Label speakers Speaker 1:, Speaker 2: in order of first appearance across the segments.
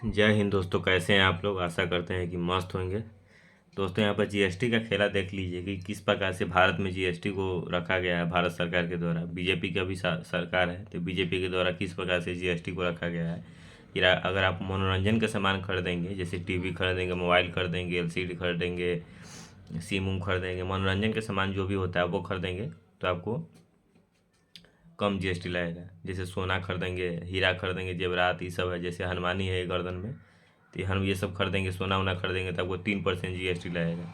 Speaker 1: जय हिंद दोस्तों, कैसे हैं आप लोग। आशा करते हैं कि मस्त होंगे। दोस्तों यहाँ पर जीएसटी का खेला देख लीजिए कि किस प्रकार से भारत में जीएसटी को रखा गया है। भारत सरकार के द्वारा, बीजेपी का भी सरकार है, तो बीजेपी के द्वारा किस प्रकार से जीएसटी को रखा गया है कि अगर आप मनोरंजन के सामान खरीदेंगे, जैसे टीवी खरीदेंगे, मोबाइल खरीदेंगे, एलसीडी खरीदेंगे, सिम उम खरीदेंगे, मनोरंजन के सामान जो भी होता है वो खरीदेंगे तो आपको कम जीएसटी लगेगा। जैसे सोना खरीदेंगे, हीरा खरीदेंगे, जेवरात, ये सब है, जैसे हनुमानी है गर्दन में, तो हम ये सब खरीदेंगे, सोना वोना खरीदेंगे तो आपको 3% जीएसटी लगेगा।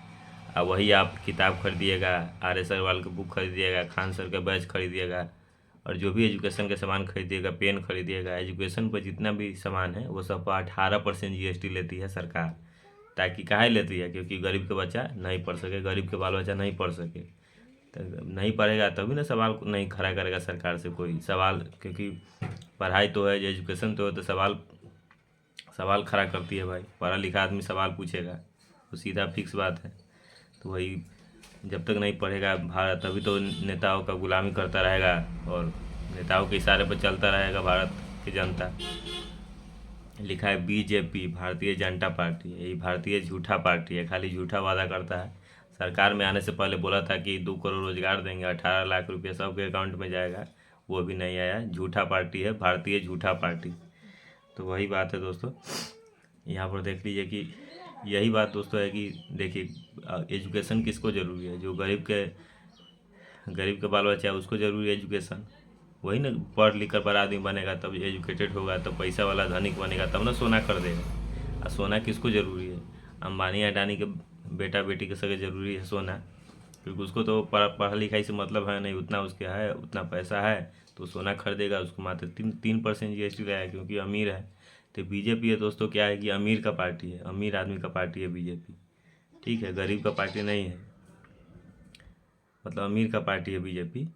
Speaker 1: और वही आप किताब खरीदिएगा, आर एस अग्रवाल की बुक खरीदिएगा, खान सर का बैच खरीदिएगा, और जो भी एजुकेशन के सामान खरीदिएगा, पेन खरीदिएगा, एजुकेशन पर जितना भी सामान है वो सब पर 18% जीएसटी लेती है सरकार। ताकि काहे लेती है? क्योंकि गरीब के बच्चा नहीं पढ़ सके, गरीब के बाल बच्चा नहीं पढ़ सके। तो नहीं पढ़ेगा तभी ना सवाल नहीं खड़ा करेगा सरकार से कोई सवाल, क्योंकि पढ़ाई तो है, एजुकेशन तो है, तो सवाल सवाल खड़ा करती है भाई। पढ़ा लिखा आदमी सवाल पूछेगा, तो सीधा फिक्स बात है। तो वही, जब तक नहीं पढ़ेगा भारत, तभी तो नेताओं का गुलामी करता रहेगा और नेताओं के इशारे पर चलता रहेगा भारत की जनता। लिखा है बीजेपी, भारतीय जनता पार्टी। यही भारतीय झूठा पार्टी है, खाली झूठा वादा करता है। सरकार में आने से पहले बोला था कि 2 करोड़ रोजगार देंगे, 18 लाख रुपये सबके अकाउंट में जाएगा, वो भी नहीं आया। झूठा पार्टी है, भारतीय झूठा पार्टी। तो वही बात है दोस्तों, यहाँ पर देख लीजिए कि यही बात दोस्तों है कि देखिए, एजुकेशन किसको ज़रूरी है? जो गरीब के बाल बच्चा है उसको ज़रूरी है एजुकेशन। वही ना, पढ़ लिख कर बड़ा आदमी बनेगा, तब एजुकेटेड होगा, तब पैसा वाला धनिक बनेगा, तब ना सोना खरीदेगा। और सोना किसको ज़रूरी है? अंबानी अडानी के बेटा बेटी के सगे ज़रूरी है सोना, क्योंकि उसको तो पढ़ा लिखाई से मतलब है नहीं, उतना उसके है, उतना पैसा है तो सोना खरीदेगा। उसको मात्र 3% जीएसटी लगाया, क्योंकि अमीर है। तो बीजेपी है दोस्तों, क्या है कि अमीर का पार्टी है, अमीर आदमी का पार्टी है बीजेपी। ठीक है, गरीब का पार्टी नहीं है, मतलब अमीर का पार्टी है बीजेपी।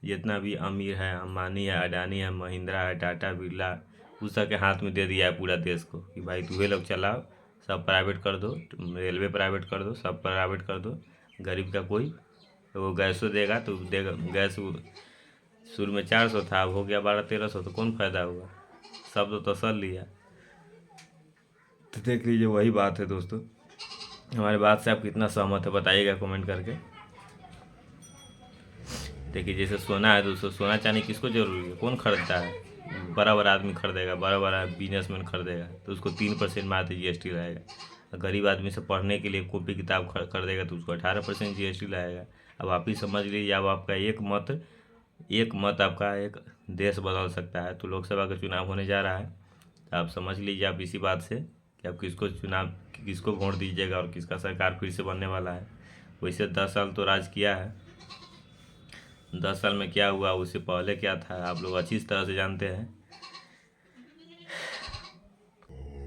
Speaker 1: जितना भी अमीर है, अंबानी है, अडानी है, महिंद्रा है, टाटा बिरला, उस सबके हाथ में दे दिया है पूरा देश को कि भाई तुम्हें लोग चलाओ, सब प्राइवेट कर दो, रेलवे प्राइवेट कर दो, सब प्राइवेट कर दो। गरीब का कोई, तो वो गैसो देगा तो देगा। गैस शुरू में 400 था, अब हो गया 1200-1300, तो कौन फ़ायदा हुआ? सब तो तसल लिया। तो देख लीजिए, वही बात है दोस्तों। हमारी बात से आप कितना सहमत है बताइएगा कमेंट करके। देखिए, जैसे सोना है दोस्तों, सोना चांदी किसको ज़रूरी है? कौन खरीदता है? बड़ा बड़ा आदमी खरीदेगा, बड़ा बड़ा बिजनेसमैन खरीदेगा, तो उसको 3% मात्र जीएसटी लगेगा। गरीब आदमी से पढ़ने के लिए कॉपी किताब खरीदेगा तो उसको 18% जीएसटी लगेगा। अब आप ही समझ लीजिए, अब आपका एक मत आपका एक देश बदल सकता है। तो लोकसभा का चुनाव होने जा रहा है, तो आप समझ लीजिए आप इसी बात से कि आप किसको वोट दीजिएगा और किसका सरकार फिर से बनने वाला है। वैसे 10 साल तो राज किया है, 10 साल में क्या हुआ, उससे पहले क्या था, आप लोग अच्छी तरह से जानते हैं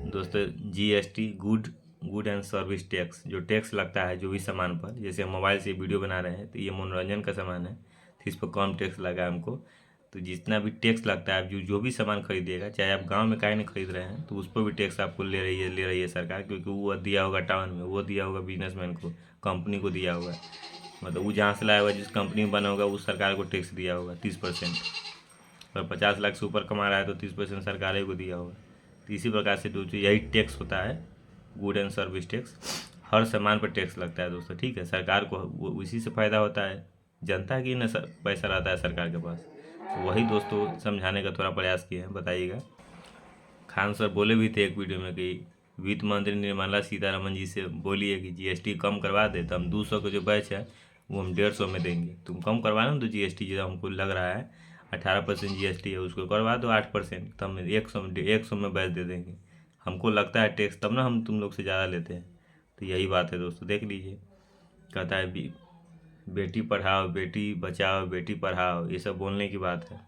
Speaker 1: दोस्तों। GST, good and service tax, जो टैक्स लगता है जो भी सामान पर, जैसे हम मोबाइल से वीडियो बना रहे हैं तो ये मनोरंजन का सामान है, तो इस पर कम टैक्स लगा हमको। तो जितना भी टैक्स लगता है, जो भी सामान खरीदिएगा, चाहे आप गांव में काहे नहीं खरीद रहे हैं, तो उस पर भी टैक्स आपको ले रही है सरकार, क्योंकि वो दिया होगा टाउन में, वो दिया होगा बिजनेसमैन को, कंपनी को दिया होगा। मतलब वो जहाँ से लाया होगा, जिस कंपनी में बना होगा, उस सरकार को टैक्स दिया होगा 30%। और 50 लाख से ऊपर कमा रहा है तो 30% सरकार ही को दिया होगा। तो इसी प्रकार से दोस्तों यही टैक्स होता है, गुड एंड सर्विस टैक्स। हर सामान पर टैक्स लगता है दोस्तों, ठीक है। सरकार को उसी से फ़ायदा होता है, जनता की न पैसा रहता है सरकार के पास। तो वही दोस्तों समझाने का थोड़ा प्रयास किए हैं, बताइएगा। खान सर बोले भी थे एक वीडियो में कि वित्त मंत्री निर्मला सीतारमन जी से बोलिए कि जीएसटी कम करवा दे, तो हम 200 का जो बैच है वो हम 150 में देंगे। तुम कम करवा ना, तो जीएसटी जो हमको लग रहा है 18% जीएसटी है, उसको करवा दो 8%, तो हम 100 में बैच दे देंगे। हमको लगता है टैक्स, तब ना हम तुम लोग से ज़्यादा लेते हैं। तो यही बात है दोस्तों, देख लीजिए। कहता है बेटी पढ़ाओ, बेटी बचाओ, बेटी पढ़ाओ, ये सब बोलने की बात है।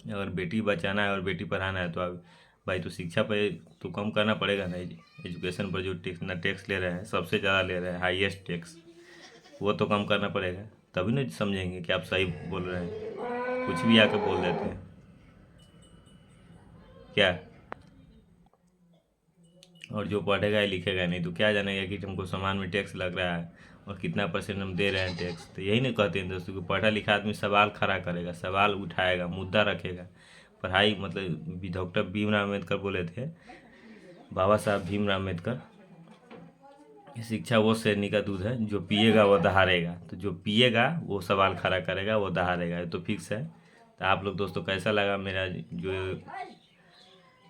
Speaker 1: अगर बेटी बचाना है और बेटी पढ़ाना है तो आप भाई, तो शिक्षा पे तो कम करना पड़ेगा ना। एजुकेशन पर जो टैक्स ले रहे हैं, सबसे ज़्यादा ले रहे हैं, हाईएस्ट टैक्स, वो तो कम करना पड़ेगा। तभी ना समझेंगे कि आप सही बोल रहे हैं। कुछ भी आके बोल देते हैं क्या, और जो पढ़ेगा ही लिखेगा नहीं तो क्या जानेगा कि तुमको सामान में टैक्स लग रहा है और कितना परसेंट हम दे रहे हैं टैक्स। तो यही नहीं कहते हैं दोस्तों कि पढ़ा लिखा आदमी सवाल खड़ा करेगा, सवाल उठाएगा, मुद्दा रखेगा। पढ़ाई मतलब डॉक्टर भीमराव अम्बेडकर बोले थे बाबा साहब भीमराव अम्बेडकर, शिक्षा वो शेरनी का दूध है, जो पिएगा वो दहाड़ेगा। तो जो पिएगा वो सवाल खड़ा करेगा, वो दहाड़ेगा, ये तो फिक्स है। तो आप लोग दोस्तों कैसा लगा मेरा जो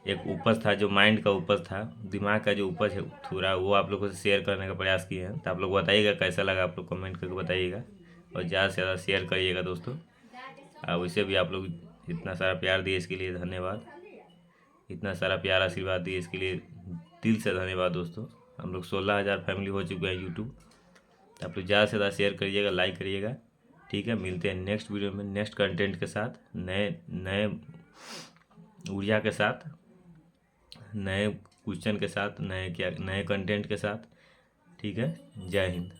Speaker 1: एक उपज था, जो माइंड का उपज था, दिमाग का जो उपज है थोड़ा, वो आप लोगों से शेयर करने का प्रयास किए हैं। तो आप लोग बताइएगा कैसा लगा, आप लोग कमेंट करके बताइएगा और ज़्यादा से ज़्यादा शेयर करिएगा दोस्तों। और वैसे भी आप लोग इतना सारा प्यार दिए इसके लिए धन्यवाद, इतना सारा प्यार आशीर्वाद दिए इसके लिए दिल से धन्यवाद दोस्तों। हम लोग 16,000 फैमिली हो चुके हैं यूट्यूब। तो आप लोग ज़्यादा से ज़्यादा शेयर करिएगा, लाइक करिएगा। ठीक है, मिलते हैं नेक्स्ट वीडियो में नेक्स्ट कंटेंट के साथ, नए नए ऊर्जा के साथ, नए क्वेश्चन के साथ, नए कंटेंट के साथ। ठीक है, जय हिंद।